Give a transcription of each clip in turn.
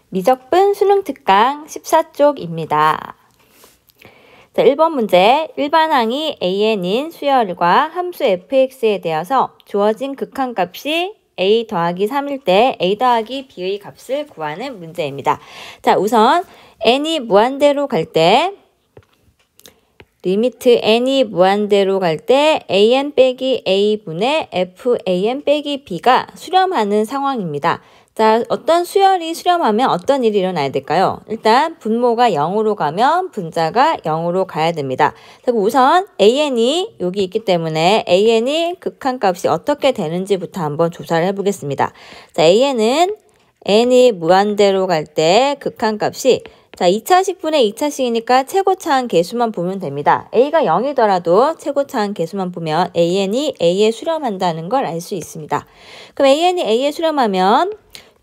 미적분 수능 특강 14쪽입니다. 자, 1번 문제. 일반항이 an인 수열과 함수 fx에 대해서 주어진 극한값이 a 더하기 3일 때 a 더하기 b의 값을 구하는 문제입니다. 자, 우선 n이 무한대로 갈 때 리미트 n이 무한대로 갈 때 an 빼기 a분의 fan 빼기 b가 수렴하는 상황입니다. 자, 어떤 수열이 수렴하면 어떤 일이 일어나야 될까요? 일단 분모가 0으로 가면 분자가 0으로 가야 됩니다. 그리고 우선 an이 여기 있기 때문에 an이 극한값이 어떻게 되는지부터 한번 조사를 해보겠습니다. 자, an은 n이 무한대로 갈 때 극한값이 자, 2차식분의 2차식이니까 최고차항 계수만 보면 됩니다. a가 0이더라도 최고차항 계수만 보면 an이 a에 수렴한다는 걸 알 수 있습니다. 그럼 an이 a에 수렴하면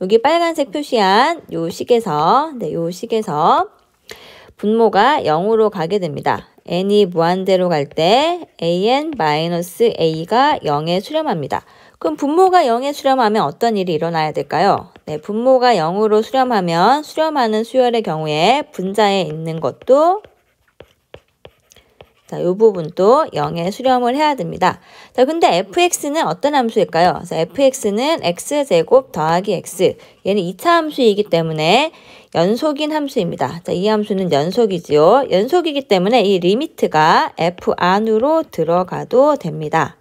여기 빨간색 표시한 요 식에서 분모가 0으로 가게 됩니다. n이 무한대로 갈 때 an-a가 0에 수렴합니다. 그럼 분모가 0에 수렴하면 어떤 일이 일어나야 될까요? 네, 분모가 0으로 수렴하면 수렴하는 수열의 경우에 분자에 있는 것도 자, 이 부분도 0에 수렴을 해야 됩니다. 자, 근데 fx는 어떤 함수일까요? 자, fx는 x제곱 더하기 x. 얘는 2차 함수이기 때문에 연속인 함수입니다. 자, 이 함수는 연속이지요. 연속이기 때문에 이 리미트가 f 안으로 들어가도 됩니다.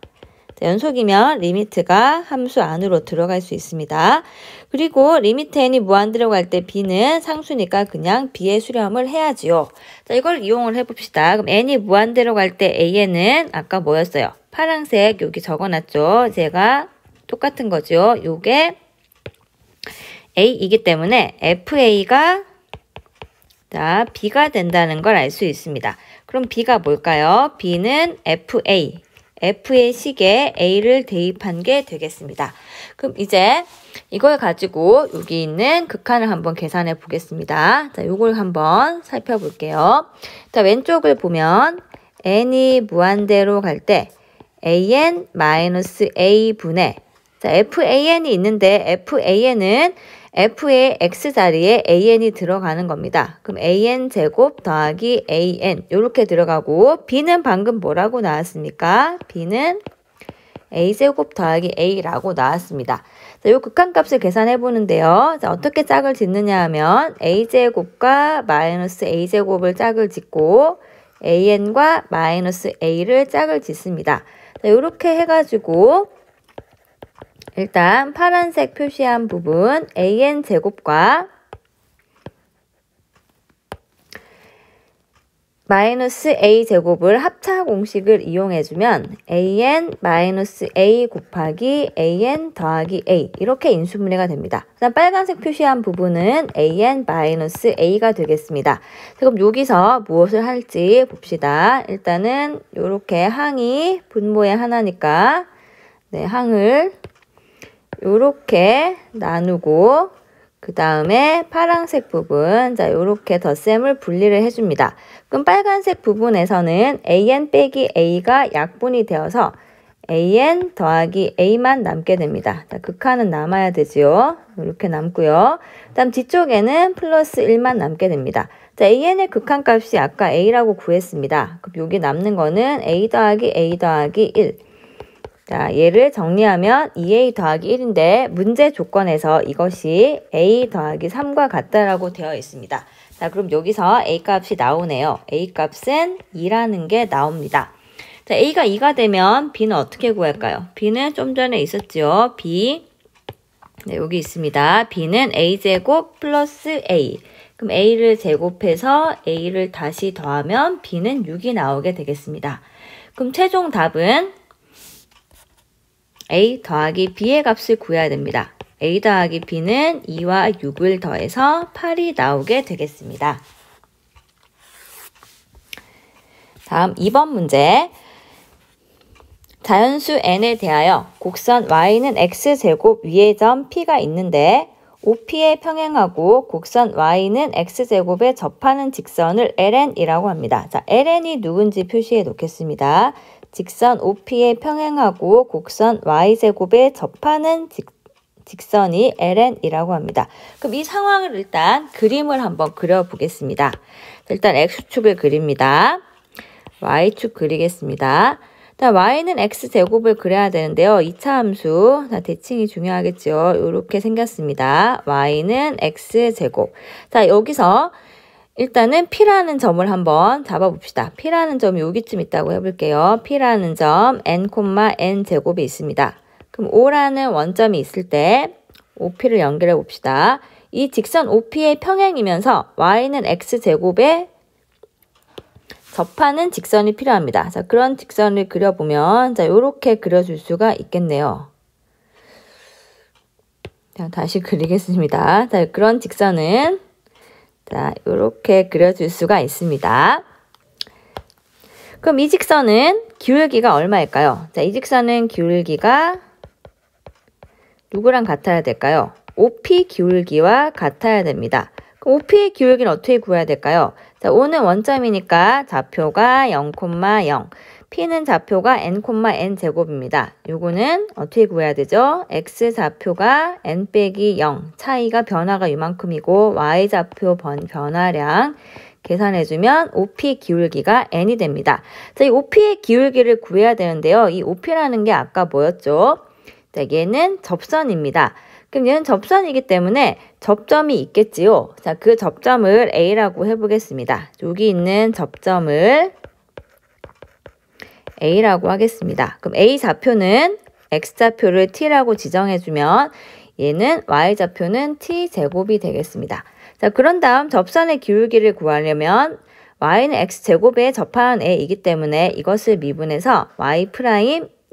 자, 연속이면 리미트가 함수 안으로 들어갈 수 있습니다. 그리고 리미트 n이 무한대로 갈 때 b는 상수니까 그냥 b에 수렴을 해야지요. 자, 이걸 이용을 해봅시다. 그럼 n이 무한대로 갈 때 an은 아까 뭐였어요? 파란색 여기 적어놨죠. 제가 똑같은 거죠. 요게 a이기 때문에 fa가 자, b가 된다는 걸 알 수 있습니다. 그럼 b가 뭘까요? b는 f의 식에 a를 대입한 게 되겠습니다. 그럼 이제 이걸 가지고 여기 있는 극한을 한번 계산해 보겠습니다. 자, 요걸 한번 살펴볼게요. 자, 왼쪽을 보면 n이 무한대로 갈 때 an-a분의 자, fan이 있는데 fan은 f의 x자리에 an이 들어가는 겁니다. 그럼 an제곱 더하기 an 이렇게 들어가고 b는 방금 뭐라고 나왔습니까? b는 a제곱 더하기 a라고 나왔습니다. 자, 요 극한값을 계산해 보는데요. 자, 어떻게 짝을 짓느냐 하면 a제곱과 마이너스 a제곱을 짝을 짓고 an과 마이너스 a를 짝을 짓습니다. 자, 요렇게 해가지고 일단 파란색 표시한 부분 an제곱과 마이너스 a제곱을 합차 공식을 이용해주면 an-a 곱하기 an 더하기 a 이렇게 인수분해가 됩니다. 그다음 빨간색 표시한 부분은 an-a가 되겠습니다. 그럼 여기서 무엇을 할지 봅시다. 일단은 이렇게 항이 분모의 하나니까 네, 항을 요렇게 나누고 그 다음에 파란색 부분 자 요렇게 덧셈을 분리를 해줍니다. 그럼 빨간색 부분에서는 an 빼기 a가 약분이 되어서 an 더하기 a만 남게 됩니다. 자, 극한은 남아야 되지요. 이렇게 남고요. 그 다음 뒤쪽에는 플러스 1만 남게 됩니다. 자, an의 극한값이 아까 a라고 구했습니다. 그럼 여기 남는 거는 a 더하기 1. 자, 얘를 정리하면 2a 더하기 1인데 문제 조건에서 이것이 a 더하기 3과 같다라고 되어 있습니다. 자, 그럼 여기서 a 값이 나오네요. a 값은 2라는 게 나옵니다. 자, a가 2가 되면 b는 어떻게 구할까요? b는 좀 전에 있었죠. b 네, 여기 있습니다. b는 a제곱 플러스 a 그럼 a를 제곱해서 a를 다시 더하면 b는 6이 나오게 되겠습니다. 그럼 최종 답은 a 더하기 b의 값을 구해야 됩니다. a 더하기 b는 2와 6을 더해서 8이 나오게 되겠습니다. 다음 2번 문제. 자연수 n에 대하여 곡선 y는 x제곱 위의 점 p가 있는데 OP에 평행하고 곡선 y는 x제곱에 접하는 직선을 ln이라고 합니다. 자, ln이 누군지 표시해 놓겠습니다. 직선 OP에 평행하고 곡선 y제곱에 접하는 직선이 ln이라고 합니다. 그럼 이 상황을 일단 그림을 한번 그려보겠습니다. 일단 x축을 그립니다. y축 그리겠습니다. y는 x제곱을 그려야 되는데요. 2차 함수, 대칭이 중요하겠죠. 이렇게 생겼습니다. y는 x제곱. 자, 여기서 일단은 P라는 점을 한번 잡아봅시다. P라는 점이 여기쯤 있다고 해볼게요. P라는 점 n, n 제곱이 있습니다. 그럼 O라는 원점이 있을 때 OP를 연결해 봅시다. 이 직선 OP의 평행이면서 y는 x제곱에 접하는 직선이 필요합니다. 자, 그런 직선을 그려보면 자, 요렇게 그려줄 수가 있겠네요. 자, 다시 그리겠습니다. 자, 그런 직선은 자, 요렇게 그려줄 수가 있습니다. 그럼 이 직선은 기울기가 얼마일까요? 자, 이 직선은 기울기가 누구랑 같아야 될까요? OP 기울기와 같아야 됩니다. 그럼 OP의 기울기는 어떻게 구해야 될까요? 자, O는 원점이니까 좌표가 0,0, P는 좌표가 n, n 제곱입니다. 요거는 어떻게 구해야 되죠? x 좌표가 n 빼기 0, 차이가 변화가 이만큼이고 y 좌표 변화량 계산해주면 OP 기울기가 n이 됩니다. 자, 이 OP의 기울기를 구해야 되는데요. 이 OP라는 게 아까 뭐였죠? 자, 얘는 접선입니다. 그럼 얘는 접선이기 때문에 접점이 있겠지요. 자, 그 접점을 A라고 해보겠습니다. 여기 있는 접점을 A라고 하겠습니다. 그럼 A 좌표는 X좌표를 T라고 지정해주면 얘는 Y좌표는 T제곱이 되겠습니다. 자, 그런 다음 접선의 기울기를 구하려면 Y는 X제곱에 접하는 A이기 때문에 이것을 미분해서 Y'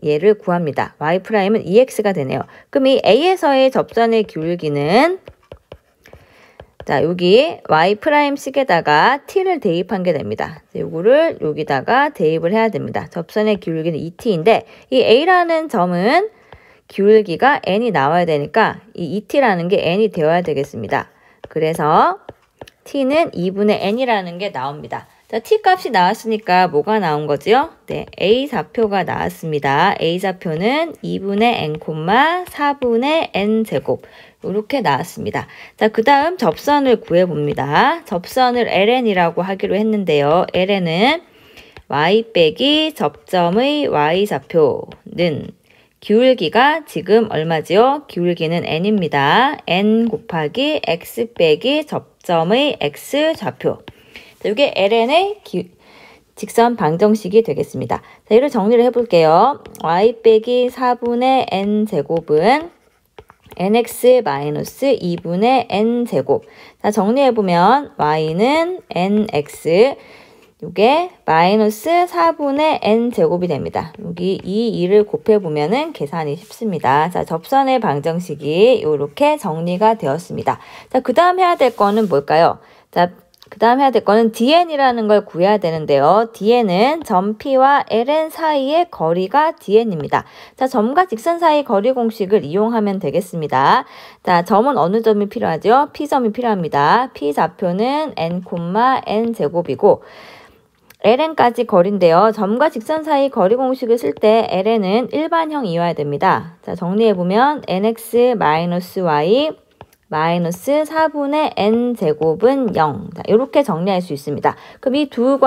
얘를 구합니다. Y'은 2X가 되네요. 그럼 이 A에서의 접선의 기울기는 자, 여기 Y'식에다가 T를 대입한 게 됩니다. 요거를 여기다가 대입을 해야 됩니다. 접선의 기울기는 2T인데 이 A라는 점은 기울기가 N이 나와야 되니까 이 2T라는 게 N이 되어야 되겠습니다. 그래서 T는 2분의 N이라는 게 나옵니다. 자, T 값이 나왔으니까 뭐가 나온 거죠? 네, A 좌표가 나왔습니다. A 좌표는 2분의 N, 4분의 N 제곱. 이렇게 나왔습니다. 자, 그 다음 접선을 구해봅니다. 접선을 ln이라고 하기로 했는데요. ln은 y 빼기 접점의 y 좌표는 기울기가 지금 얼마지요? 기울기는 n입니다. n 곱하기 x 빼기 접점의 x 좌표. 자, 이게 ln의 직선 방정식이 되겠습니다. 자, 이를 정리를 해볼게요. y 빼기 4분의 n 제곱은 nx-2분의 n제곱. 자, 정리해보면 y는 nx, 이게 마이너스 4분의 n제곱이 됩니다. 여기 이 2를 곱해보면은 계산이 쉽습니다. 자, 접선의 방정식이 이렇게 정리가 되었습니다. 자, 그 다음 해야 될 거는 뭘까요? 자, 그 다음 해야 될 거는 dn이라는 걸 구해야 되는데요. dn은 점 P와 ln 사이의 거리가 dn입니다. 자, 점과 직선 사이 거리 공식을 이용하면 되겠습니다. 자, 점은 어느 점이 필요하죠? P점이 필요합니다. P 좌표는 n, n 제곱이고 ln까지 거리인데요. 점과 직선 사이 거리 공식을 쓸 때 ln은 일반형이어야 됩니다. 자, 정리해보면 nx-y 마이너스 4분의 n제곱은 0. 자, 이렇게 정리할 수 있습니다. 그럼 이 두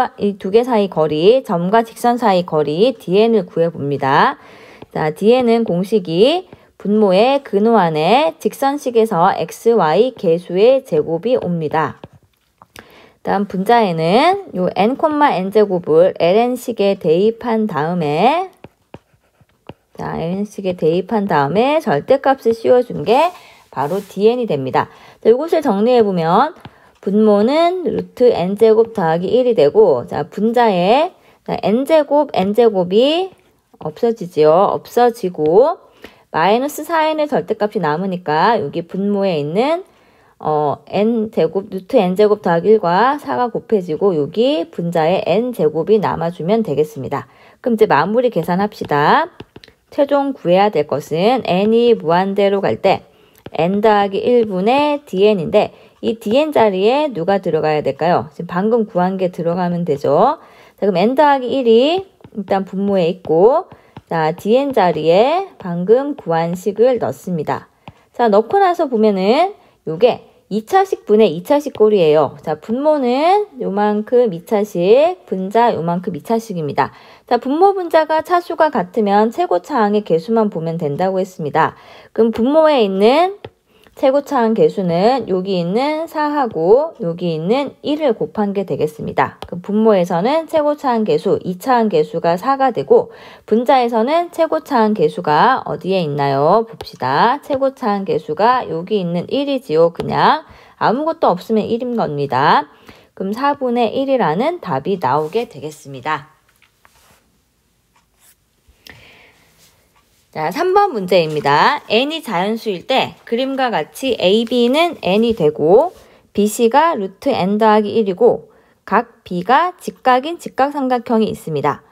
개 사이 거리, 점과 직선 사이 거리 dn을 구해봅니다. 자, dn은 공식이 분모의 근호안에 직선식에서 x, y 개수의 제곱이 옵니다. 다음 분자에는 요 n, n제곱을 ln식에 대입한 다음에 자, ln식에 대입한 다음에 절대값을 씌워준 게 바로 dn이 됩니다. 자, 이것을 정리해보면 분모는 루트 n제곱 더하기 1이 되고 자, 분자에 자, n제곱이 없어지지요. 없어지고 마이너스 4n의 절대값이 남으니까 여기 분모에 있는 n제곱, 루트 n제곱 더하기 1과 4가 곱해지고 여기 분자에 n제곱이 남아주면 되겠습니다. 그럼 이제 마무리 계산합시다. 최종 구해야 될 것은 n이 무한대로 갈 때 n 더하기 1분의 dn인데 이 dn 자리에 누가 들어가야 될까요? 지금 방금 구한 게 들어가면 되죠. 자, 그럼 n 더하기 1이 일단 분모에 있고 자, dn 자리에 방금 구한 식을 넣습니다. 자, 넣고 나서 보면은 요게 2차식 분의 2차식 꼴이에요. 자, 분모는 요만큼 2차식, 분자 요만큼 2차식입니다. 자, 분모 분자가 차수가 같으면 최고차항의 개수만 보면 된다고 했습니다. 그럼 분모에 있는 최고차항 개수는 여기 있는 4하고 여기 있는 1을 곱한 게 되겠습니다. 그럼 분모에서는 최고차항 개수, 2차항 개수가 4가 되고 분자에서는 최고차항 개수가 어디에 있나요? 봅시다. 최고차항 개수가 여기 있는 1이지요. 그냥 아무것도 없으면 1인 겁니다. 그럼 4분의 1이라는 답이 나오게 되겠습니다. 자, 3번 문제입니다. n이 자연수일 때 그림과 같이 AB는 n이 되고 BC가 루트 n 더하기 1이고 각 B가 직각인 직각삼각형이 있습니다.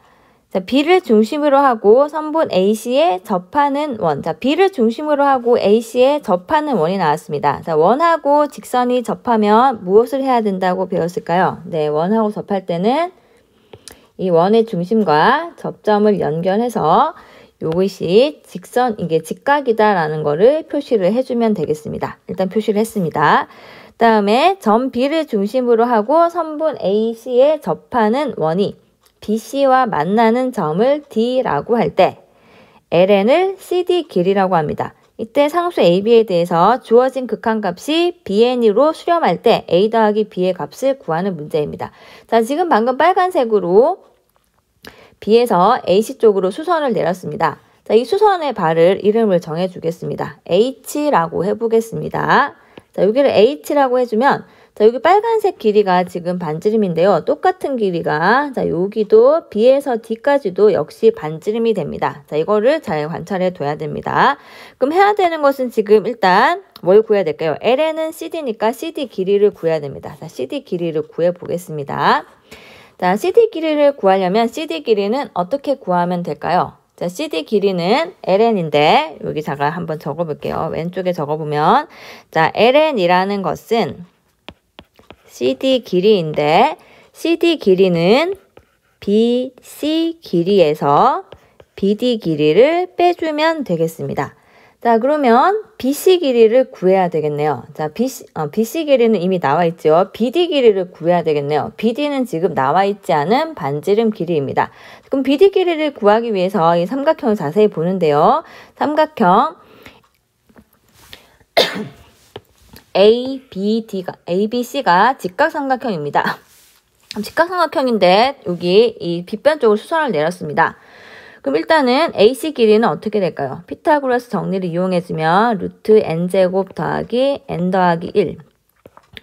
자, B를 중심으로 하고 선분 AC에 접하는 원. 자, B를 중심으로 하고 AC에 접하는 원이 나왔습니다. 자, 원하고 직선이 접하면 무엇을 해야 된다고 배웠을까요? 네, 원하고 접할 때는 이 원의 중심과 접점을 연결해서 요것이 이게 직각이다라는 거를 표시를 해주면 되겠습니다. 일단 표시를 했습니다. 다음에 점 B를 중심으로 하고 선분 AC에 접하는 원이 BC와 만나는 점을 D라고 할 때 LN을 CD 길이라고 합니다. 이때 상수 AB에 대해서 주어진 극한값이 BN으로 수렴할 때 A 더하기 B의 값을 구하는 문제입니다. 자, 지금 방금 빨간색으로 B에서 AC 쪽으로 수선을 내렸습니다. 자, 이 수선의 발을 이름을 정해주겠습니다. H라고 해보겠습니다. 자, 여기를 H라고 해주면, 자, 여기 빨간색 길이가 지금 반지름인데요. 똑같은 길이가, 자, 여기도 B에서 D까지도 역시 반지름이 됩니다. 자, 이거를 잘 관찰해 둬야 됩니다. 그럼 해야 되는 것은 지금 일단 뭘 구해야 될까요? LN은 CD니까 CD 길이를 구해야 됩니다. 자, CD 길이를 구해 보겠습니다. 자, CD 길이를 구하려면 CD 길이는 어떻게 구하면 될까요? 자, CD 길이는 LN인데 여기 잠깐 한번 적어볼게요. 왼쪽에 적어보면 자, LN이라는 것은 CD 길이인데 CD 길이는 BC 길이에서 BD 길이를 빼주면 되겠습니다. 자, 그러면 BC 길이를 구해야 되겠네요. 자, BC 길이는 이미 나와 있죠. BD 길이를 구해야 되겠네요. BD는 지금 나와 있지 않은 반지름 길이입니다. 그럼 BD 길이를 구하기 위해서 이 삼각형을 자세히 보는데요. 삼각형 ABC가 직각삼각형입니다. 직각삼각형인데 여기 이 빗변 쪽으로 수선을 내렸습니다. 그럼 일단은 AC 길이는 어떻게 될까요? 피타고라스 정리를 이용해주면 루트 n제곱 더하기 n 더하기 1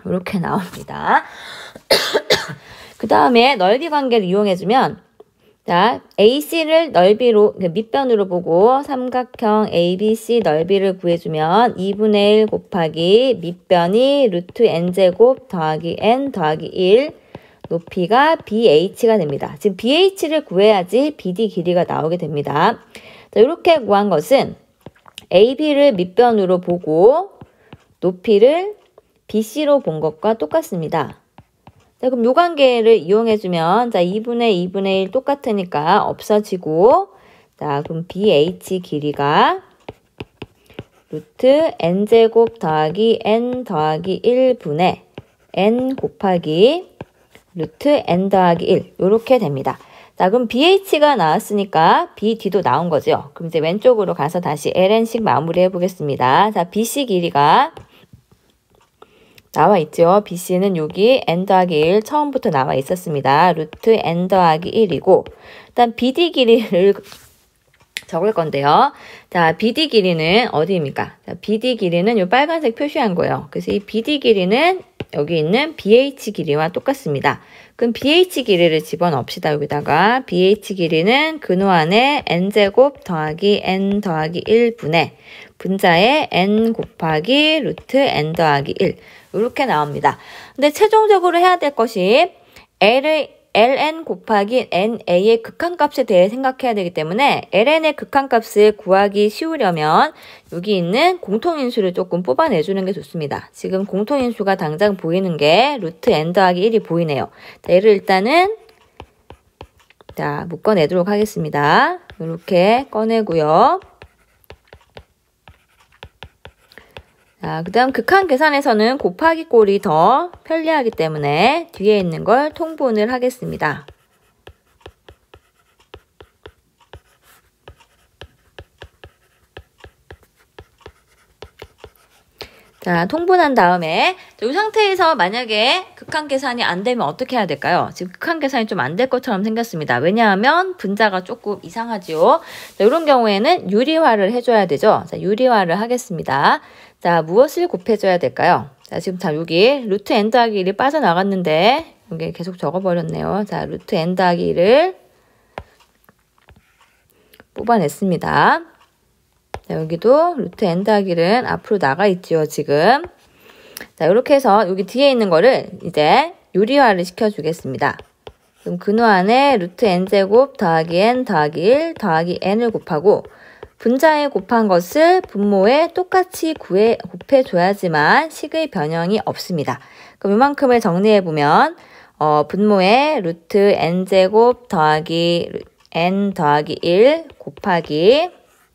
이렇게 나옵니다. 그 다음에 넓이 관계를 이용해주면 자, AC를 넓이로 밑변으로 보고 삼각형 ABC 넓이를 구해주면 2분의 1 곱하기 밑변이 루트 n제곱 더하기 n 더하기 1 높이가 BH가 됩니다. 지금 BH를 구해야지 BD 길이가 나오게 됩니다. 자, 이렇게 구한 것은 AB를 밑변으로 보고 높이를 BC로 본 것과 똑같습니다. 자, 그럼 요 관계를 이용해주면 자, 2분의 1 똑같으니까 없어지고 자, 그럼 BH 길이가 루트 n제곱 더하기 n 더하기 1분의 n 곱하기 루트 n 더하기 1 이렇게 됩니다. 자, 그럼 BH가 나왔으니까 BD도 나온 거죠. 그럼 이제 왼쪽으로 가서 다시 LN식 마무리 해보겠습니다. 자, BC 길이가 나와 있죠. BC는 여기 n 더하기 1 처음부터 나와 있었습니다. 루트 n 더하기 1이고 일단 BD 길이를 적을 건데요. 자, BD 길이는 어디입니까? 자, BD 길이는 이 빨간색 표시한 거예요. 그래서 이 BD 길이는 여기 있는 BH 길이와 똑같습니다. 그럼 BH 길이를 집어넣읍시다. 여기다가 BH 길이는 근호 안에 n제곱 더하기 n 더하기 1분의 분자에 n 곱하기 루트 n 더하기 1 이렇게 나옵니다. 근데 최종적으로 해야 될 것이 ln 곱하기 na의 극한값에 대해 생각해야 되기 때문에 ln의 극한값을 구하기 쉬우려면 여기 있는 공통인수를 조금 뽑아내주는 게 좋습니다. 지금 공통인수가 당장 보이는 게 루트 n 더하기 1이 보이네요. 자, 얘를 일단은 자, 묶어내도록 하겠습니다. 이렇게 꺼내고요. 자, 그 다음 극한 계산에서는 곱하기 꼴이 더 편리하기 때문에 뒤에 있는 걸 통분을 하겠습니다. 자, 통분한 다음에 이 상태에서 만약에 극한 계산이 안 되면 어떻게 해야 될까요? 지금 극한 계산이 좀 안 될 것처럼 생겼습니다. 왜냐하면 분자가 조금 이상하지요. 자, 이런 경우에는 유리화를 해줘야 되죠. 자, 유리화를 하겠습니다. 자, 무엇을 곱해줘야 될까요? 자, 지금 여기 루트 n 더하기 1이 빠져나갔는데 여기 계속 적어버렸네요. 자, 루트 n 더하기 1을 뽑아냈습니다. 자, 여기도 루트 n 더하기 1은 앞으로 나가 있지요, 지금. 자, 이렇게 해서 여기 뒤에 있는 거를 이제 유리화를 시켜주겠습니다. 그럼 근호 안에 루트 n제곱 더하기 n 더하기 1 더하기 n을 곱하고 분자에 곱한 것을 분모에 똑같이 곱해줘야지만 식의 변형이 없습니다. 그럼 이만큼을 정리해보면 분모에 루트 n제곱 더하기 n 더하기 1 곱하기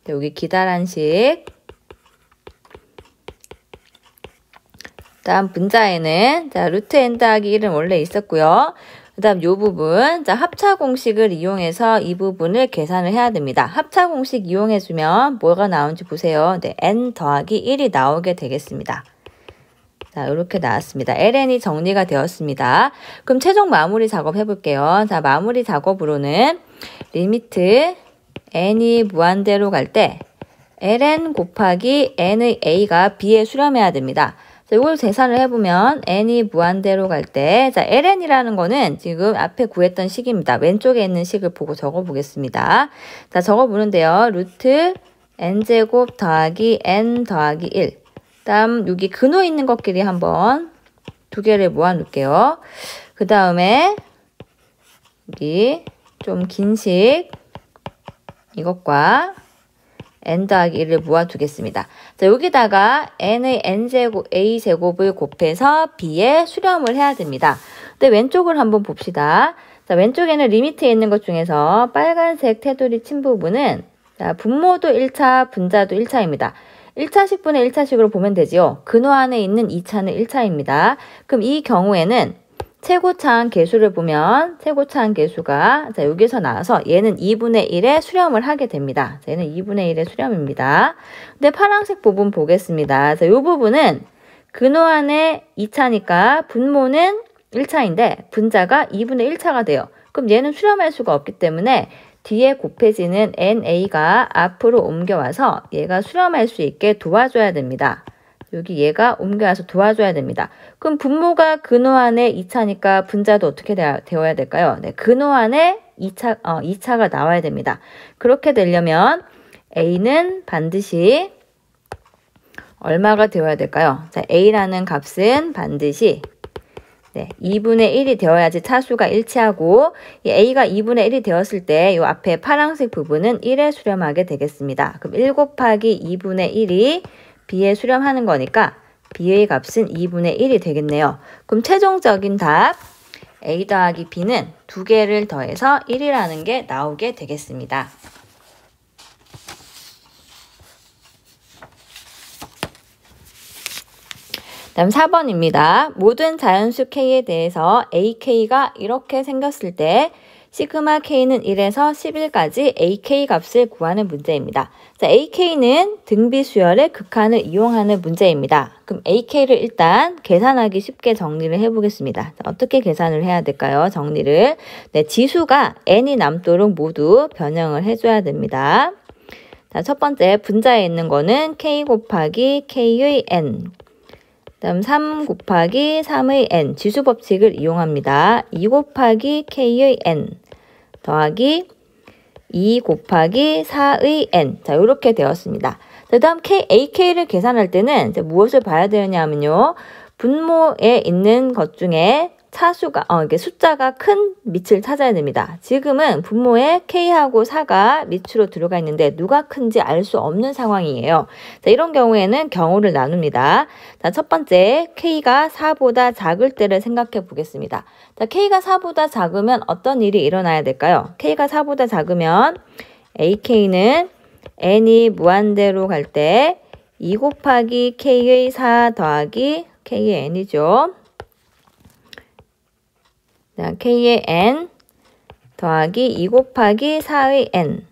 여기 기다란식 다음 분자에는 자 루트 n 더하기 1은 원래 있었고요. 그 다음 요 부분 자 합차 공식을 이용해서 이 부분을 계산을 해야 됩니다. 합차 공식 이용해주면 뭐가 나오는지 보세요. 네, n 더하기 1이 나오게 되겠습니다. 자, 이렇게 나왔습니다. ln이 정리가 되었습니다. 그럼 최종 마무리 작업 해볼게요. 자, 마무리 작업으로는 리미트 n이 무한대로 갈 때 ln 곱하기 n의 a가 b에 수렴해야 됩니다. 자, 이걸 계산을 해보면 n이 무한대로 갈 때 자, ln이라는 거는 지금 앞에 구했던 식입니다. 왼쪽에 있는 식을 보고 적어보겠습니다. 자, 적어보는데요. 루트 n제곱 더하기 n 더하기 1 다음 여기 근호 있는 것끼리 한번 두 개를 모아 놓을게요. 그 다음에 여기 좀 긴 식 이것과 n 더하기 1을 모아두겠습니다. 자, 여기다가 n의 a제곱을 곱해서 b에 수렴을 해야 됩니다. 근데 왼쪽을 한번 봅시다. 자, 왼쪽에는 리미트에 있는 것 중에서 빨간색 테두리 친 부분은 자, 분모도 1차, 분자도 1차입니다. 1차식분의 1차식으로 보면 되지요. 근호 안에 있는 2차는 1차입니다. 그럼 이 경우에는 최고차항 계수를 보면 최고차항 계수가 자 여기서 나와서 얘는 2분의 1에 수렴을 하게 됩니다. 자, 얘는 2분의 1의 수렴입니다. 근데 파란색 부분 보겠습니다. 자, 이 부분은 근호 안에 2차니까 분모는 1차인데 분자가 2분의 1차가 돼요. 그럼 얘는 수렴할 수가 없기 때문에 뒤에 곱해지는 NA가 앞으로 옮겨와서 얘가 수렴할 수 있게 도와줘야 됩니다. 여기 얘가 옮겨와서 도와줘야 됩니다. 그럼 분모가 근호 안에 2차니까 분자도 어떻게 되어야 될까요? 네, 근호 안에 2차가 나와야 됩니다. 그렇게 되려면 A는 반드시 얼마가 되어야 될까요? 자, A라는 값은 반드시 2분의 1이 되어야지 차수가 일치하고 이 A가 2분의 1이 되었을 때 이 앞에 파란색 부분은 1에 수렴하게 되겠습니다. 그럼 1 곱하기 2분의 1이 B에 수렴하는 거니까 B의 값은 2분의 1이 되겠네요. 그럼 최종적인 답 A 더하기 B는 두 개를 더해서 1이라는 게 나오게 되겠습니다. 다음 4번입니다. 모든 자연수 K에 대해서 AK가 이렇게 생겼을 때 시그마 K는 1에서 11까지 AK 값을 구하는 문제입니다. 자, AK는 등비 수열의 극한을 이용하는 문제입니다. 그럼 AK를 일단 계산하기 쉽게 정리를 해보겠습니다. 자, 어떻게 계산을 해야 될까요? 정리를. 네, 지수가 n이 남도록 모두 변형을 해줘야 됩니다. 자, 첫 번째 분자에 있는 거는 K 곱하기 K의 n. 다음 3 곱하기 3의 n 지수 법칙을 이용합니다. 2 곱하기 k의 n 더하기 2 곱하기 4의 n 자 이렇게 되었습니다. 그 다음 AK를 계산할 때는 이제 무엇을 봐야 되냐면요. 분모에 있는 것 중에 차수가 이게 숫자가 큰 밑을 찾아야 됩니다. 지금은 분모에 K하고 4가 밑으로 들어가 있는데 누가 큰지 알 수 없는 상황이에요. 자, 이런 경우에는 경우를 나눕니다. 자, 첫 번째 K가 4보다 작을 때를 생각해 보겠습니다. 자, K가 4보다 작으면 어떤 일이 일어나야 될까요? K가 4보다 작으면 AK는 n이 무한대로 갈 때 2 곱하기 k의 4 더하기 k의 n이죠. 자, k의 n 더하기 2 곱하기 4의 n.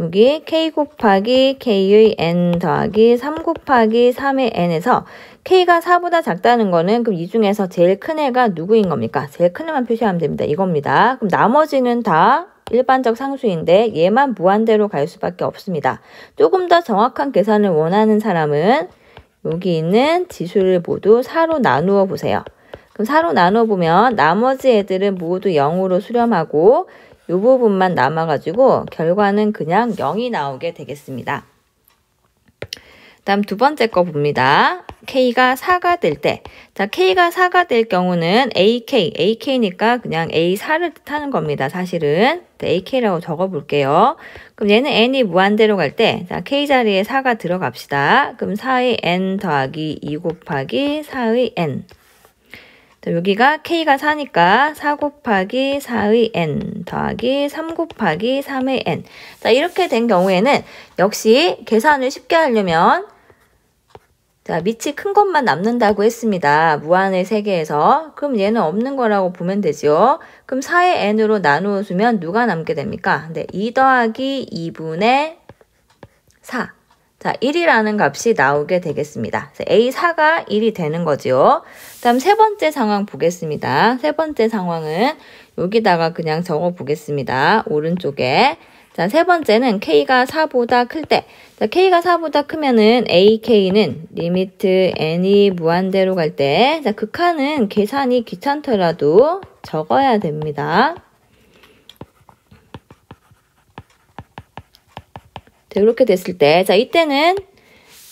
여기 k 곱하기 k의 n 더하기 3 곱하기 3의 n에서 k가 4보다 작다는 거는 그럼 이 중에서 제일 큰 애가 누구인 겁니까? 제일 큰 애만 표시하면 됩니다. 이겁니다. 그럼 나머지는 다 일반적 상수인데 얘만 무한대로 갈 수밖에 없습니다. 조금 더 정확한 계산을 원하는 사람은 여기 있는 지수를 모두 4로 나누어 보세요. 그럼 4로 나누어 보면 나머지 애들은 모두 0으로 수렴하고 이 부분만 남아가지고 결과는 그냥 0이 나오게 되겠습니다. 다음 두 번째 거 봅니다. k가 4가 될 때, 자 k가 4가 될 경우는 ak니까 그냥 a4를 뜻하는 겁니다. 사실은 ak라고 적어볼게요. 그럼 얘는 n이 무한대로 갈 때, 자 k 자리에 4가 들어갑시다. 그럼 4의 n 더하기 2 곱하기 4의 n. 자, 여기가 k가 4니까 4 곱하기 4의 n 더하기 3 곱하기 3의 n. 자, 이렇게 된 경우에는 역시 계산을 쉽게 하려면 자, 밑이 큰 것만 남는다고 했습니다. 무한의 세계에서. 그럼 얘는 없는 거라고 보면 되죠. 그럼 4의 n으로 나누어 주면 누가 남게 됩니까? 네, 2 더하기 2분의 4. 자, 1이라는 값이 나오게 되겠습니다. A4가 1이 되는 거죠. 다음 세 번째 상황 보겠습니다. 세 번째 상황은 여기다가 그냥 적어 보겠습니다. 오른쪽에. 자, 세 번째는 K가 4보다 클 때. 자, K가 4보다 크면은 AK는 리미트 N이 무한대로 갈 때. 자, 극한은 계산이 귀찮더라도 적어야 됩니다. 자, 이렇게 됐을 때, 자, 이때는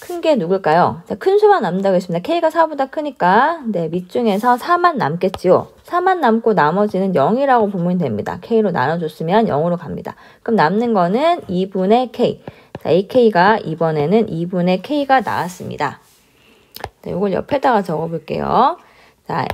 큰 게 누굴까요? 자, 큰 수만 남는다고 했습니다. K가 4보다 크니까, 네, 밑중에서 4만 남겠지요. 4만 남고 나머지는 0이라고 보면 됩니다. K로 나눠줬으면 0으로 갑니다. 그럼 남는 거는 2분의 K. 자, AK가 이번에는 2분의 K가 나왔습니다. 자, 이걸 옆에다가 적어볼게요. 자,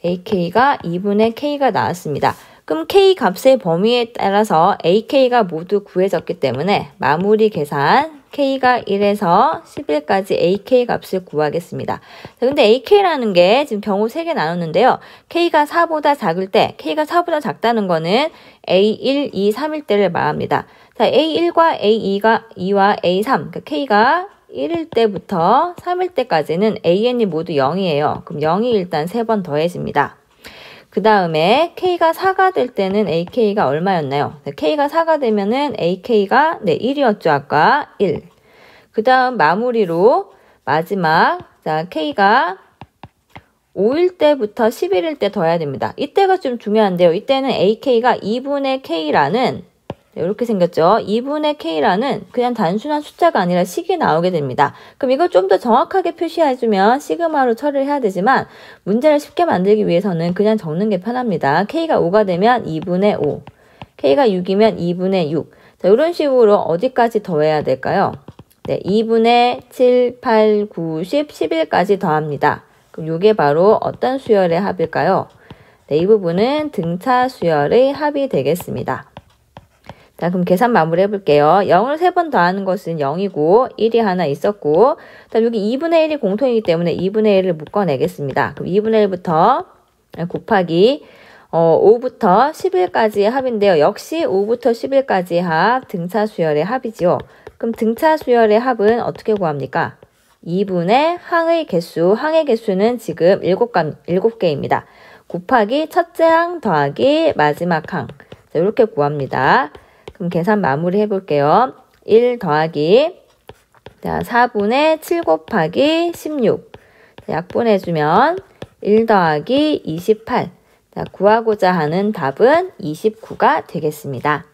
AK가 2분의 K가 나왔습니다. 그럼 K 값의 범위에 따라서 AK가 모두 구해졌기 때문에 마무리 계산 K가 1에서 11까지 AK 값을 구하겠습니다. 자, 근데 AK라는 게 지금 경우 3개 나눴는데요. K가 4보다 작을 때, K가 4보다 작다는 거는 A1, 2, 3일 때를 말합니다. 자, A1과 A2와 A3, 그러니까 K가 1일 때부터 3일 때까지는 AN이 모두 0이에요. 그럼 0이 일단 3번 더해집니다. 그 다음에 K가 4가 될 때는 AK가 얼마였나요? K가 4가 되면은 AK가 1이었죠. 아까 1. 그 다음 마무리로 마지막 자 K가 5일 때부터 11일 때 더해야 됩니다. 이때가 좀 중요한데요. 이때는 AK가 2분의 K라는 이렇게 생겼죠. 2분의 K라는 그냥 단순한 숫자가 아니라 식이 나오게 됩니다. 그럼 이걸 좀 더 정확하게 표시해주면 시그마로 처리를 해야 되지만 문제를 쉽게 만들기 위해서는 그냥 적는 게 편합니다. K가 5가 되면 2분의 5, K가 6이면 2분의 6. 자, 이런 식으로 어디까지 더해야 될까요? 네, 2분의 7, 8, 9, 10, 11까지 더합니다. 그럼 이게 바로 어떤 수열의 합일까요? 네, 이 부분은 등차 수열의 합이 되겠습니다. 자, 그럼 계산 마무리 해볼게요. 0을 3번 더하는 것은 0이고 1이 하나 있었고 그다음 여기 2분의 1이 공통이기 때문에 2분의 1을 묶어내겠습니다. 그럼 2분의 1부터 곱하기 5부터 11까지의 합인데요. 역시 5부터 11까지의 합 등차 수열의 합이지요. 그럼 등차 수열의 합은 어떻게 구합니까? 2분의 항의 개수, 항의 개수는 지금 7개입니다. 곱하기 첫째 항 더하기 마지막 항. 자, 이렇게 구합니다. 그럼 계산 마무리 해볼게요. 1 더하기 자 4분의 7 곱하기 16 자, 약분해주면 1 더하기 28 자, 구하고자 하는 답은 29가 되겠습니다.